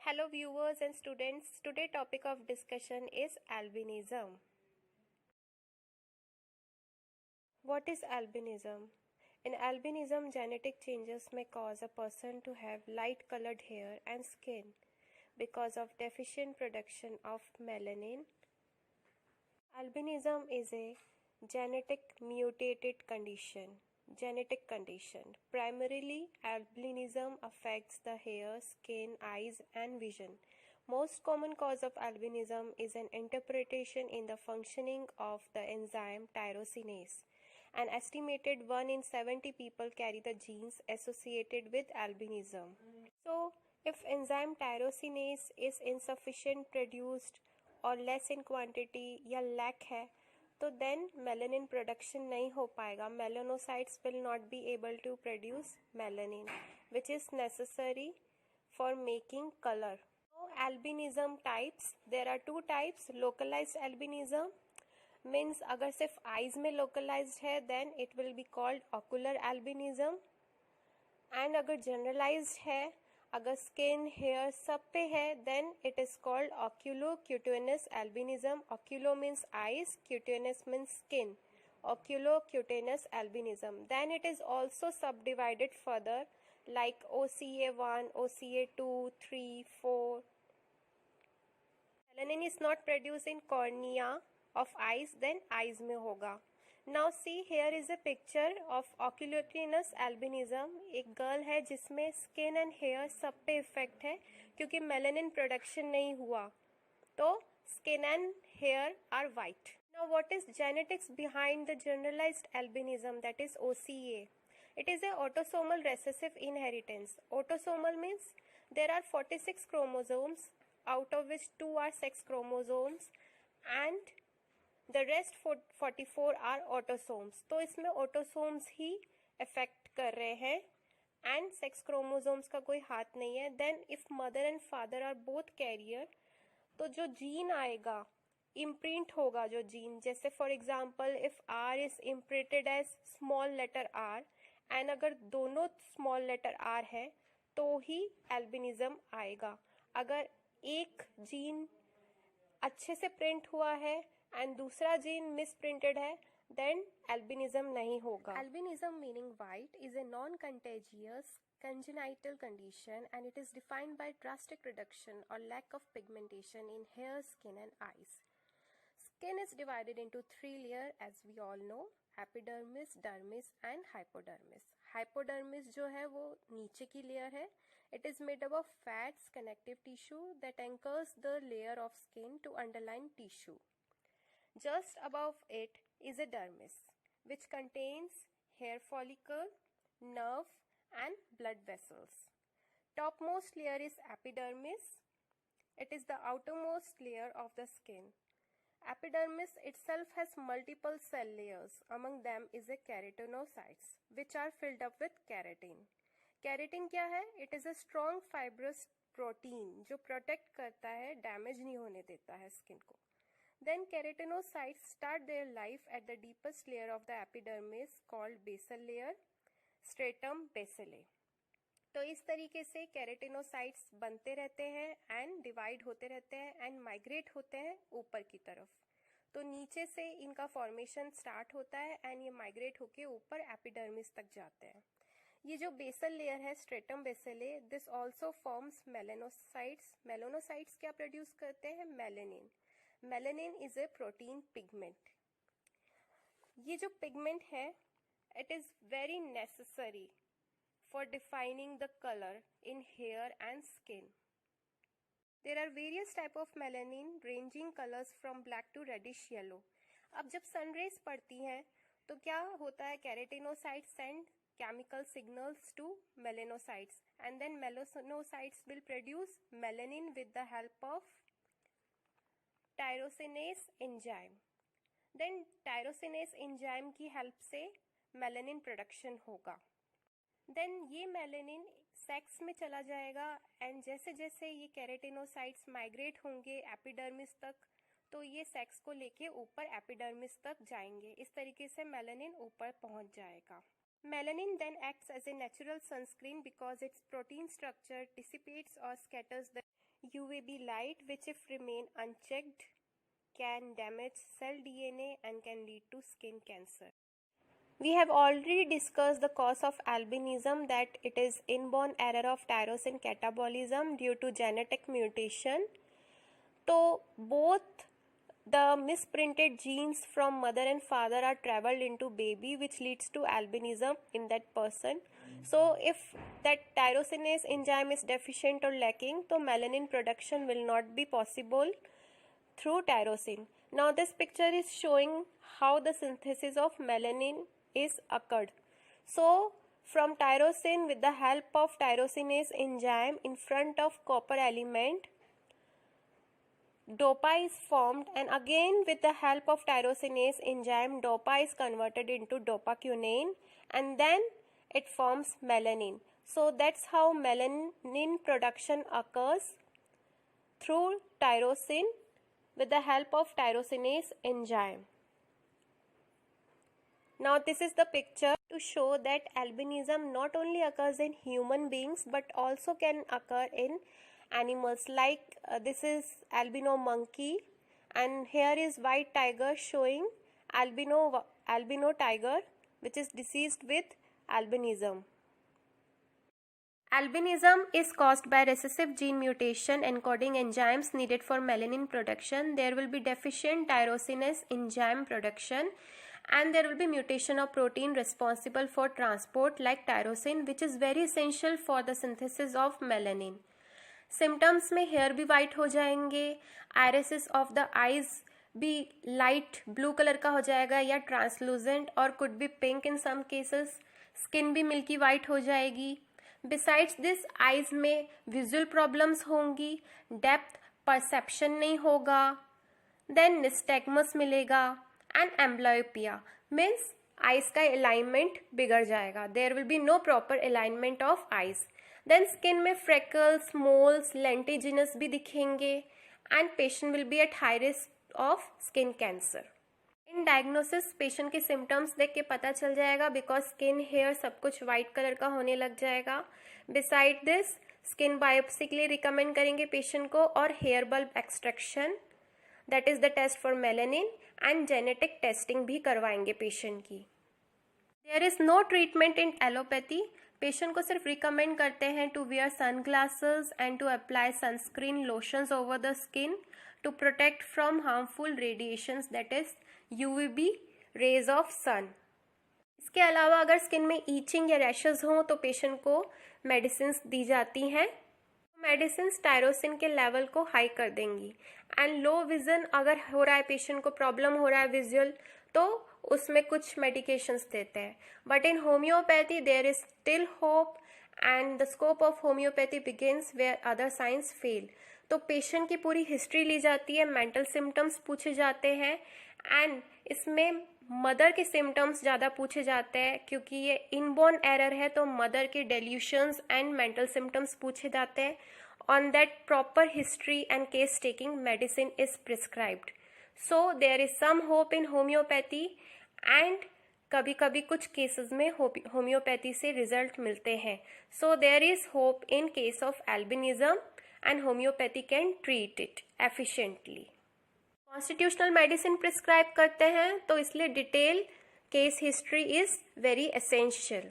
Hello viewers and students. Today topic of discussion is albinism. What is albinism? In albinism, genetic changes may cause a person to have light colored hair and skin because of deficient production of melanin. Albinism is a genetic mutated condition. Primarily, albinism affects the hair, skin, eyes, and vision. Most common cause of albinism is an interpretation in the functioning of the enzyme tyrosinase. An estimated 1 in 70 people carry the genes associated with albinism. So, if enzyme tyrosinase is insufficient produced और less in quantity या lack है तो then melanin production नहीं हो पाएगा. Melanocytes will not be able to produce melanin which is necessary for making colour. So albinism types, there are two types. Localized albinism means अगर सिर्फ eyes में localized है then it will be called ocular albinism. And अगर generalized है, अगर skin hair सब पे है then it is called oculo-cutaneous albinism. Oculo means eyes, cutaneous means skin. Oculo-cutaneous albinism. Then it is also subdivided further like OCA1, OCA2, 3, 4. Melanin is not produced in cornea of eyes, then eyes में होगा. Now see, here is a picture of oculo-cutaneous albinism. एक girl है जिसमें skin and hair सब पे effect है क्योंकि melanin production नहीं हुआ, तो skin and hair are white. Now what is genetics behind the generalized albinism, that is OCA? It is a autosomal recessive inheritance. Autosomal means there are 46 chromosomes out of which 2 are sex chromosomes and the rest 44 are autosomes. तो इसमें autosomes ही affect कर रहे हैं and sex chromosomes का कोई हाथ नहीं है. Then if mother and father are both carrier, तो जो जीन आएगा imprint होगा जो जीन, जैसे for example if R is imprinted as small letter R and अगर दोनों small letter R है तो ही albinism आएगा. अगर एक जीन अच्छे से प्रिंट हुआ है एंड दूसरा जीन मिसप्रिंटेड है देन एल्बिनिज्म नहीं होगा. Albinism meaning white is a non contagious congenital condition and it is defined by drastic reduction or lack of pigmentation in hair, skin and eyes. Skin is divided into 3 layers as we all know: epidermis, dermis and hypodermis. Hypodermis जो है वो नीचे की layer है. It is made up of fats, connective tissue that anchors the layer of skin to underlying tissue. Just above it is a dermis, which contains hair follicle, nerve, and blood vessels. Topmost layer is epidermis. It is the outermost layer of the skin. Epidermis itself has multiple cell layers. Among them is a keratinocytes, which are filled up with keratin. Keratin क्या है? It is a strong fibrous protein जो protect करता है, damage नहीं होने देता है skin को. Then keratinocytes start their life at the deepest layer of the epidermis called basal layer, stratum basale. तो इस तरीके से केराटिनोसाइट्स बनते रहते हैं एंड डिवाइड होते रहते हैं एंड माइग्रेट होते हैं ऊपर की तरफ. तो नीचे से इनका फॉर्मेशन स्टार्ट होता है एंड ये माइग्रेट होके ऊपर एपिडर्मिस तक जाते हैं. ये जो बेसल लेयर है stratum basale, this also forms melanocytes. Melanocytes क्या प्रोड्यूस करते हैं? Melanin. Melanin is a protein pigment. ये जो पिगमेंट है it is very necessary for defining the color in hair and skin. There are various type of melanin ranging colors from black to reddish yellow. अब जब sun rays पड़ती हैं तो क्या होता है? keratinocytes send chemical signals to melanocytes and then melanocytes will produce melanin with the help of tyrosinase enzyme. Then tyrosinase enzyme की help से melanin production होगा. देन ये मेलानिन सेक्स में चला जाएगा एंड जैसे जैसे ये केराटिनोसाइट्स माइग्रेट होंगे एपिडर्मिस तक तो ये सेक्स को लेके ऊपर एपिडर्मिस तक जाएंगे. इस तरीके से मेलानिन ऊपर पहुंच जाएगा. Melanin then acts as a natural sunscreen because its protein structure dissipates or scatters the UVB light, which if remain unchecked can damage cell DNA and can lead to skin cancer. We have already discussed the cause of albinism, that it is inborn error of tyrosine catabolism due to genetic mutation. So both the misprinted genes from mother and father are traveled into baby, which leads to albinism in that person. So if that tyrosinase enzyme is deficient or lacking, so melanin production will not be possible through tyrosine. Now this picture is showing how the synthesis of melanin is occurred. So from tyrosine, with the help of tyrosinase enzyme in front of copper element, DOPA is formed, and again with the help of tyrosinase enzyme, DOPA is converted into dopacunane, and then it forms melanin. So that's how melanin production occurs through tyrosine with the help of tyrosinase enzyme. Now this is the picture to show that albinism not only occurs in human beings but also can occur in animals, like this is albino monkey, and here is white tiger showing albino tiger which is diseased with albinism. Albinism is caused by recessive gene mutation encoding enzymes needed for melanin production. There will be deficient tyrosinase enzyme production, and there will be mutation of protein responsible for transport like tyrosine, which is very essential for the synthesis of melanin. Symptoms में hair भी white हो जाएंगे, iris of the eyes भी light blue colour का हो जाएगा या translucent और could be pink in some cases, skin भी मिल्की वाइट हो जाएगी. बिसाइड्स दिस आईज में विजुअल प्रॉब्लम्स होंगी, डेप्थ परसेप्शन नहीं होगा, देन निस्टैग्मस मिलेगा, एंड एम्ब्लॉयपिया मीन्स आईज का अलाइनमेंट बिगड़ जाएगा. There will be no proper alignment of eyes. Then skin में फ्रेकल्स, मोल्स, लेंटिजिनस भी दिखेंगे, and patient will be at high risk of skin cancer. In diagnosis patient के symptoms देख के पता चल जाएगा, बिकॉज स्किन, हेयर सब कुछ वाइट कलर का होने लग जाएगा. बिसाइड दिस स्किन बायोप्सी के लिए रिकमेंड करेंगे पेशेंट को, और hair bulb extraction, that is the test for melanin, and genetic testing भी करवाएंगे पेशेंट की. There is no treatment in allopathy. Patient को सिर्फ रिकमेंड करते हैं to wear sunglasses and to apply sunscreen lotions over the skin to protect from harmful radiations, that is UVB rays of sun. इसके अलावा अगर skin में itching या rashes हों तो पेशेंट को मेडिसिन दी जाती हैं. मेडिसिन टायरोसिन के लेवल को हाई कर देंगी. एंड लो विजन अगर हो रहा है, पेशेंट को प्रॉब्लम हो रहा है विजुअल, तो उसमें कुछ मेडिकेशंस देते हैं. But in homoeopathy there is still hope, and the scope of homoeopathy begins where other science fail. तो पेशेंट की पूरी हिस्ट्री ली जाती है, मेंटल सिम्टम्स पूछे जाते हैं, एंड इसमें मदर के सिम्टम्स ज़्यादा पूछे जाते हैं क्योंकि ये इनबॉर्न एरर है. तो मदर के डेल्यूशंस एंड मेंटल सिम्टम्स पूछे जाते हैं. On that proper history and case taking medicine is prescribed. So there is some hope in homoeopathy, and कभी कभी कुछ केसेस में होम्योपैथी से रिजल्ट मिलते हैं. So there is hope in case of albinism, and homoeopathy can treat it efficiently. Constitutional medicine prescribe करते हैं, तो इसलिए detail case history is very essential.